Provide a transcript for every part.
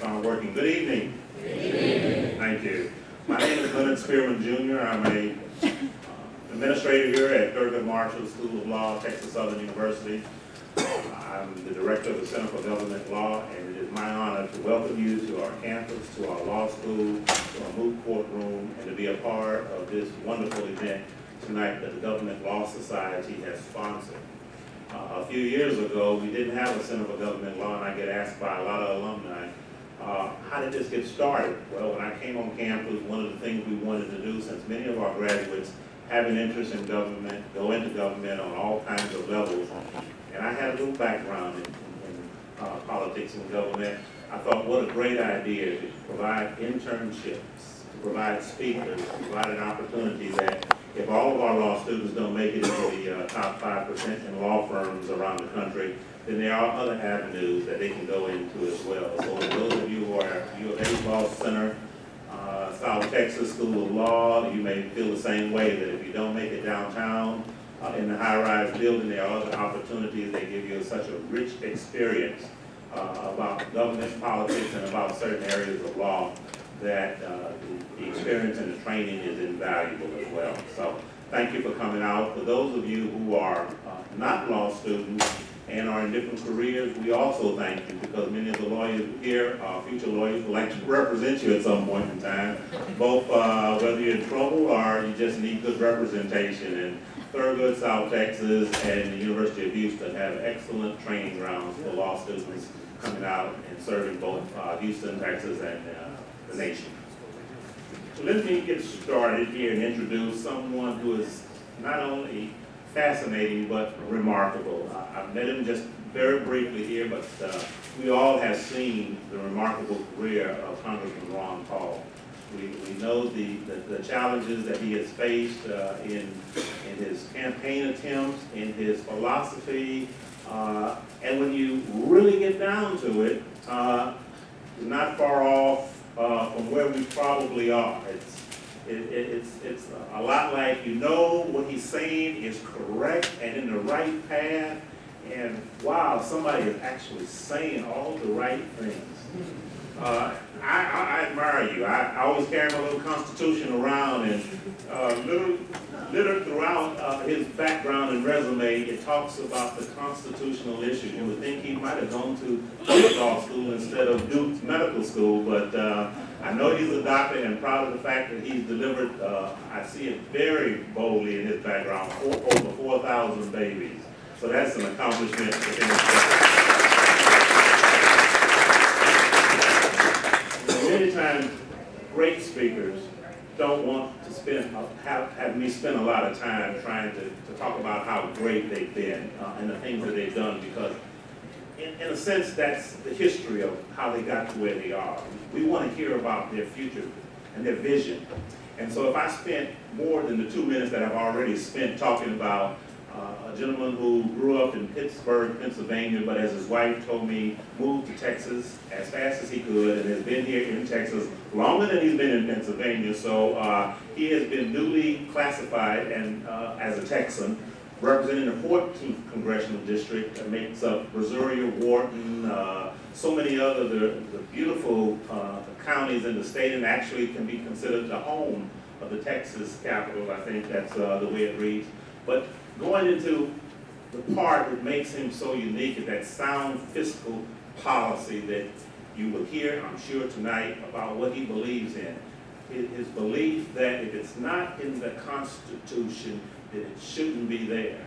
On working. Good evening. Good evening. Thank you. My name is Leonard Spearman Jr. I'm a administrator here at Thurgood Marshall School of Law, Texas Southern University. I'm the director of the Center for Government Law, and it is my honor to welcome you to our campus, to our law school, to our moot courtroom, and to be a part of this wonderful event tonight that the Government Law Society has sponsored. A few years ago, we didn't have a Center for Government Law, and I get asked by a lot of alumni, how did this get started? Well, when I came on campus, one of the things we wanted to do, since many of our graduates have an interest in government, go into government on all kinds of levels, and I had a little background in politics and government, I thought what a great idea to provide internships, to provide speakers, to provide an opportunity that if all of our law students don't make it into the top 5% in law firms around the country, then there are other avenues that they can go into as well. So for those of you who are at U of H Law Center, South Texas School of Law, you may feel the same way, that if you don't make it downtown in the high-rise building, there are other opportunities that give you such a rich experience about government politics and about certain areas of law that the experience and the training is invaluable as well. So thank you for coming out. For those of you who are not law students and are in different careers, we also thank you, because many of the lawyers here, future lawyers, would like to represent you at some point in time, both whether you're in trouble or you just need good representation. And Thurgood, South Texas, and the University of Houston have excellent training grounds for law students coming out and serving both Houston, Texas, and the nation. So let me get started here and introduce someone who is not only fascinating but remarkable. I've met him just very briefly here, but we all have seen the remarkable career of Congressman Ron Paul. We know the challenges that he has faced in his campaign attempts, in his philosophy, and when you really get down to it, he's not far off from where we probably are. It's a lot like, you know what he's saying is correct and in the right path, and wow, somebody is actually saying all the right things. I admire you. I always carry my little Constitution around, and littered throughout his background and resume, it talks about the constitutional issues. You would think he might have gone to law school instead of Duke's Medical School, but I know he's a doctor, and proud of the fact that he's delivered, I see it very boldly in his background, over 4,000 babies. So that's an accomplishment within itself. Many times, great speakers don't want to have me spend a lot of time trying to talk about how great they've been and the things that they've done, because in a sense, that's the history of how they got to where they are. We want to hear about their future and their vision. And so if I spent more than the 2 minutes that I've already spent talking about a gentleman who grew up in Pittsburgh, Pennsylvania, but as his wife told me, moved to Texas as fast as he could and has been here in Texas longer than he's been in Pennsylvania. So he has been duly classified and as a Texan, representing the 14th Congressional District, that makes up Brazoria, Wharton, so many other the beautiful counties in the state, and actually can be considered the home of the Texas capital. I think that's the way it reads. But going into the part that makes him so unique is that sound fiscal policy that you will hear, I'm sure, tonight about what he believes in. His belief that if it's not in the Constitution, that it shouldn't be there.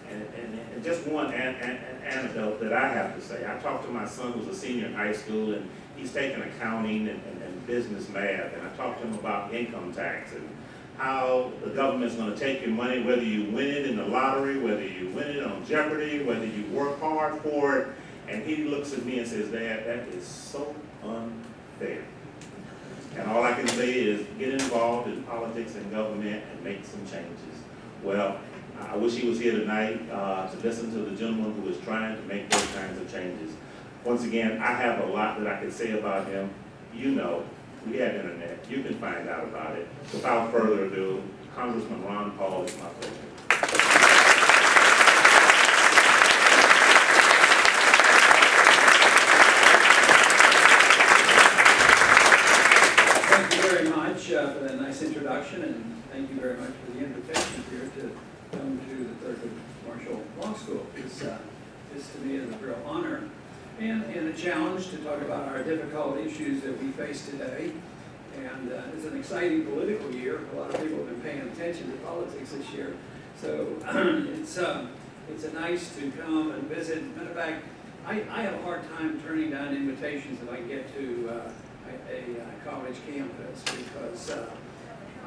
And just one anecdote that I have to say. I talked to my son who's a senior in high school, and he's taking accounting and business math, and I talked to him about income tax and how the government's going to take your money, whether you win it in the lottery, whether you win it on Jeopardy, whether you work hard for it. And he looks at me and says, "Dad, that is so unfair." And all I can say is get involved in politics and government and make some changes. Well, I wish he was here tonight to listen to the gentleman who is trying to make those kinds of changes. Once again, I have a lot that I could say about him. You know, we have internet. You can find out about it. Without further ado, Congressman Ron Paul, it's my pleasure. this to me is a real honor and a challenge to talk about our difficult issues that we face today. And it's an exciting political year. A lot of people have been paying attention to politics this year. So it's nice to come and visit. Matter of fact, I have a hard time turning down invitations if I get to a college campus because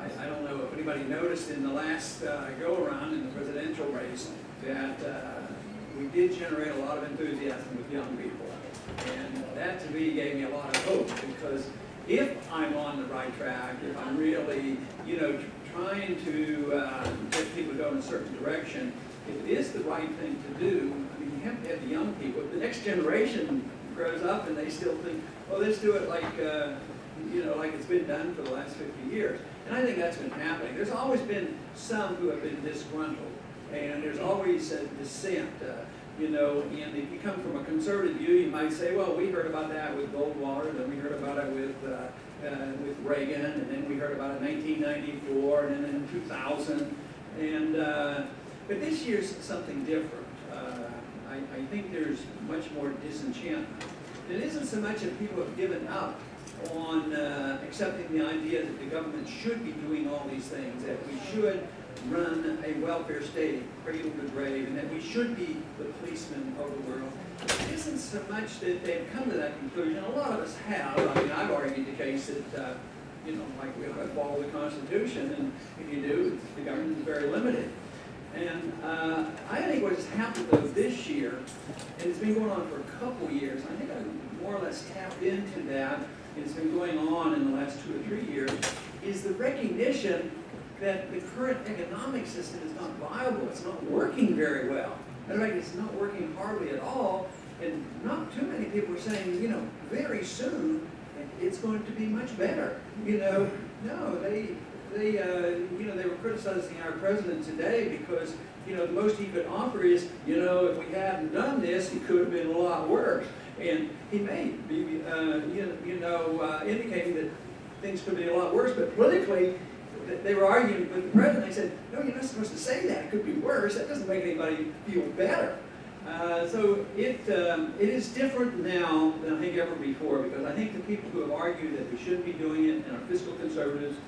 I don't know if anybody noticed in the last go-around in the presidential race that we did generate a lot of enthusiasm with young people. And that to me gave me a lot of hope because if I'm on the right track, if I'm really, trying to get people to go in a certain direction, if it is the right thing to do, I mean, you have to have the young people. If the next generation grows up and they still think, well, let's do it like, like it's been done for the last 50 years. And I think that's been happening. There's always been some who have been disgruntled, and there's always a dissent. And if you come from a conservative view, you might say, well, we heard about that with Goldwater, then we heard about it with Reagan, and then we heard about it in 1994, and then in 2000. But this year's something different. I think there's much more disenchantment. It isn't so much that people have given up on accepting the idea that the government should be doing all these things, that we should run a welfare state, cradle to grave, and that we should be the policemen of the world. It isn't so much that they've come to that conclusion. A lot of us have. I mean, I've argued the case that, like we ought to follow the Constitution, and if you do, the government is very limited. And I think what has happened, though, this year, and it's been going on for a couple years, I think I've more or less tapped into that, and it's been going on in the last 2 or 3 years, is the recognition that the current economic system is not viable. It's not working very well. In fact, it's not working hardly at all. And not too many people are saying, very soon it's going to be much better. No, they were criticizing our president today because, the most he could offer is, if we hadn't done this, it could have been a lot worse. And he may be, indicating that things could be a lot worse, but politically, they were arguing with the president. They said, no, you're not supposed to say that. It could be worse. That doesn't make anybody feel better. So it is different now than I think ever before, because I think the people who have argued that we shouldn't be doing it and are fiscal conservatives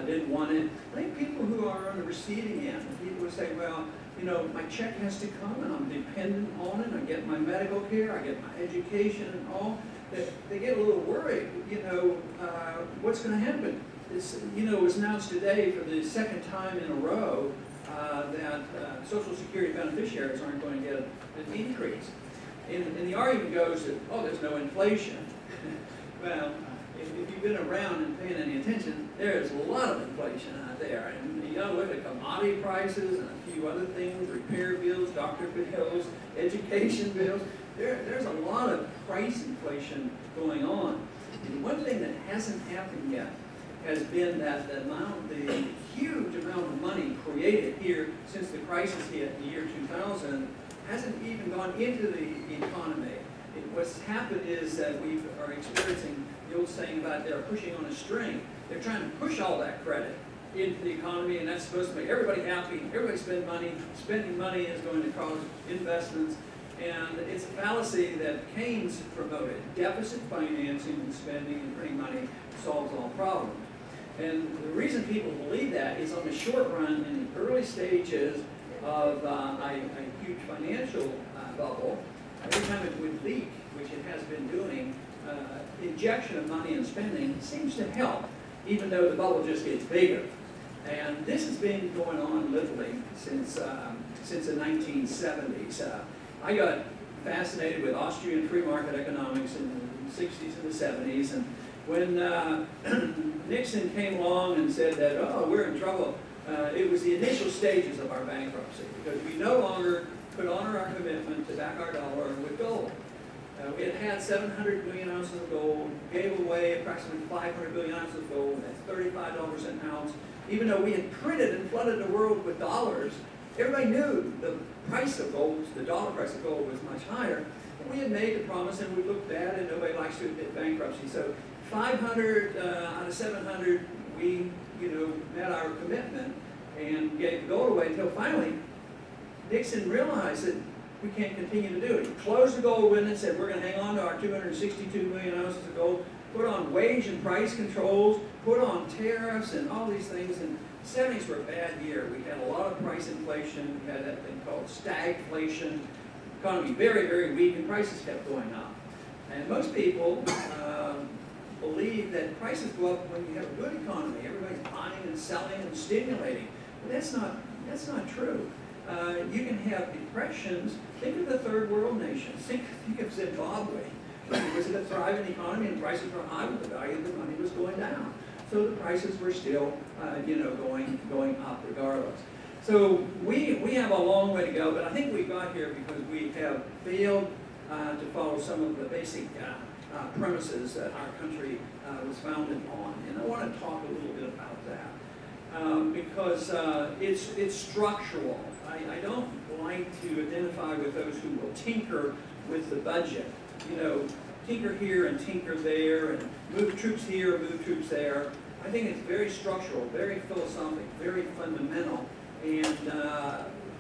didn't want it. I think people who are on the receiving end, people who say, well, my check has to come and I'm dependent on it. I get my medical care, I get my education and all. They get a little worried, what's going to happen? It was announced today for the second time in a row that Social Security beneficiaries aren't going to get an increase. And the argument goes that, oh, there's no inflation. Well, if you've been around and paying any attention, there's a lot of inflation out there. And you got to look at commodity prices and a few other things, repair bills, doctor bills, education bills. There's a lot of price inflation going on. And one thing that hasn't happened yet has been that the huge amount of money created here since the crisis hit in the year 2000 hasn't even gone into the economy. What's happened is that we are experiencing the old saying about they're pushing on a string. They're trying to push all that credit into the economy, and that's supposed to make everybody happy. Everybody spend money. Spending money is going to cause investments. And it's a fallacy that Keynes promoted. Deficit financing and spending and printing money solves all problems. And the reason people believe that is on the short run, in the early stages of a huge financial bubble, every time it would leak, which it has been doing, injection of money and spending seems to help, even though the bubble just gets bigger. And this has been going on literally since the 1970s. I got fascinated with Austrian free market economics in the 60s and the 70s, and when Nixon came along and said that, oh, we're in trouble, it was the initial stages of our bankruptcy, because we no longer could honor our commitment to back our dollar with gold. We had 700 million ounces of gold, gave away approximately 500 billion ounces of gold at $35 an ounce. Even though we had printed and flooded the world with dollars, everybody knew the price of gold, the dollar price of gold was much higher. And we had made the promise, and we looked bad, and nobody likes to admit bankruptcy. So 500 out of 700, we met our commitment and gave the gold away until finally Nixon realized that we can't continue to do it. He closed the gold window and said, we're going to hang on to our 262 million ounces of gold, put on wage and price controls, put on tariffs and all these things. And the 70s were a bad year. We had a lot of price inflation. We had that thing called stagflation. The economy very, very weak, and prices kept going up. And most people believe that prices go up when you have a good economy. Everybody's buying and selling and stimulating. But that's not true. You can have depressions. Think of the third world nations. Think of Zimbabwe. It was a thriving economy and prices were high, but the value of the money was going down. So the prices were still, going up regardless. So we have a long way to go, but I think we got here because we have failed to follow some of the basic premises that our country was founded on. And I want to talk a little bit about that because it's structural. I don't like to identify with those who will tinker with the budget. Tinker here and tinker there, and move troops here, move troops there. I think it's very structural, very philosophic, very fundamental, and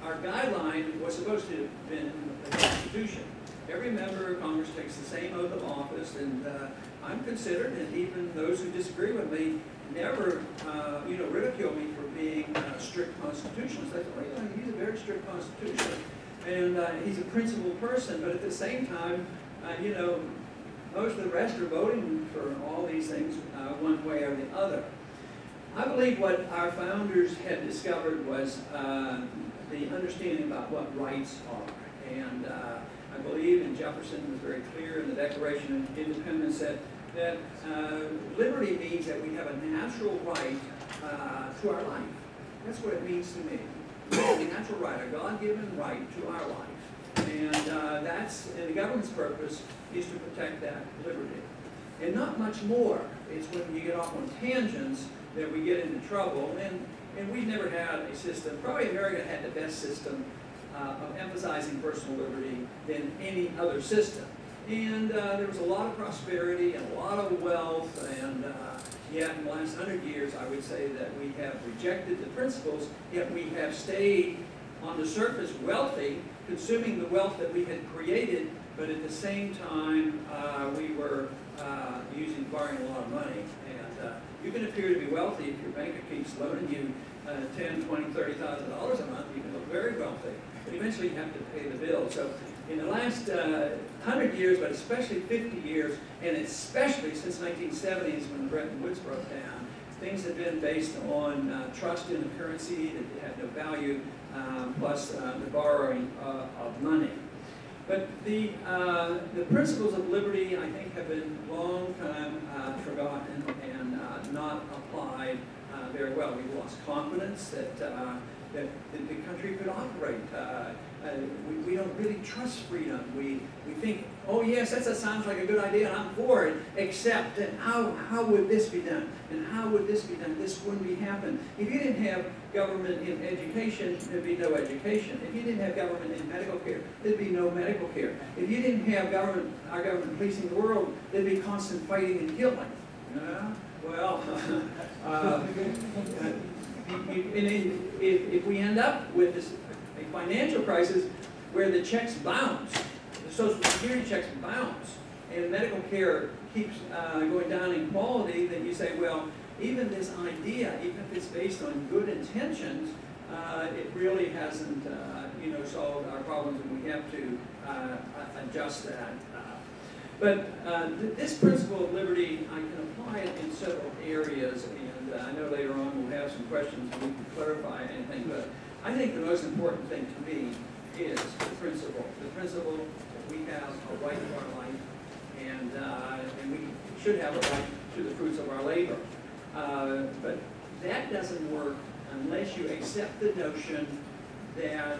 our guideline was supposed to have been the Constitution. Every member of Congress takes the same oath of office, and I'm considered, and even those who disagree with me, never, ridicule me for being a strict constitutionalist. I thought, he's a very strict constitutionalist, and he's a principled person, but at the same time, most of the rest are voting for all these things one way or the other. I believe what our founders had discovered was the understanding about what rights are. And I believe, and Jefferson was very clear in the Declaration of Independence, that liberty means that we have a natural right to our life. That's what it means to me. We have a natural right, a God-given right to our life. And and the government's purpose is to protect that liberty. And not much more. It's when you get off on tangents that we get into trouble. And we've never had a system, probably America had the best system of emphasizing personal liberty than any other system. And there was a lot of prosperity and a lot of wealth, and yet in the last 100 years, I would say that we have rejected the principles, yet we have stayed on the surface wealthy, consuming the wealth that we had created, but at the same time, we were borrowing a lot of money. And you can appear to be wealthy if your banker keeps loaning you $10,000, $20,000, $30,000 a month. You can look very wealthy, but eventually you have to pay the bill. So in the last 100 years, but especially 50 years, and especially since 1970s when Bretton Woods broke down, things have been based on trust in the currency that had no value, plus the borrowing of money. But the principles of liberty, I think, have been long time forgotten and not applied very well. We've lost confidence that the country could operate. We don't really trust freedom. We think, oh yes, that sounds like a good idea and I'm for it, except and how would this be done? And how would this be done? This wouldn't be happen. If you didn't have government in education, there'd be no education. If you didn't have government in medical care, there'd be no medical care. If you didn't have our government policing the world, there'd be constant fighting and killing. Well, if we end up with a financial crisis where the checks bounce, the Social Security checks bounce, and medical care keeps going down in quality, then you say, well, even this idea, even if it's based on good intentions, it really hasn't, solved our problems, and we have to adjust that. But this principle of liberty, I can apply it in several areas, and I know later on we'll have some questions and we can clarify anything, but I think the most important thing to me is the principle that we have a right to our life, and we should have a right to the fruits of our labor. But that doesn't work unless you accept the notion that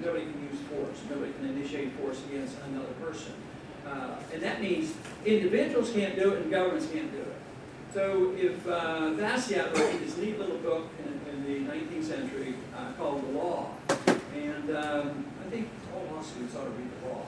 nobody can use force, nobody can initiate force against another person. And that means individuals can't do it and governments can't do it. So if Bastiat wrote this neat little book in the 19th century called The Law, and I think all law students ought to read the law.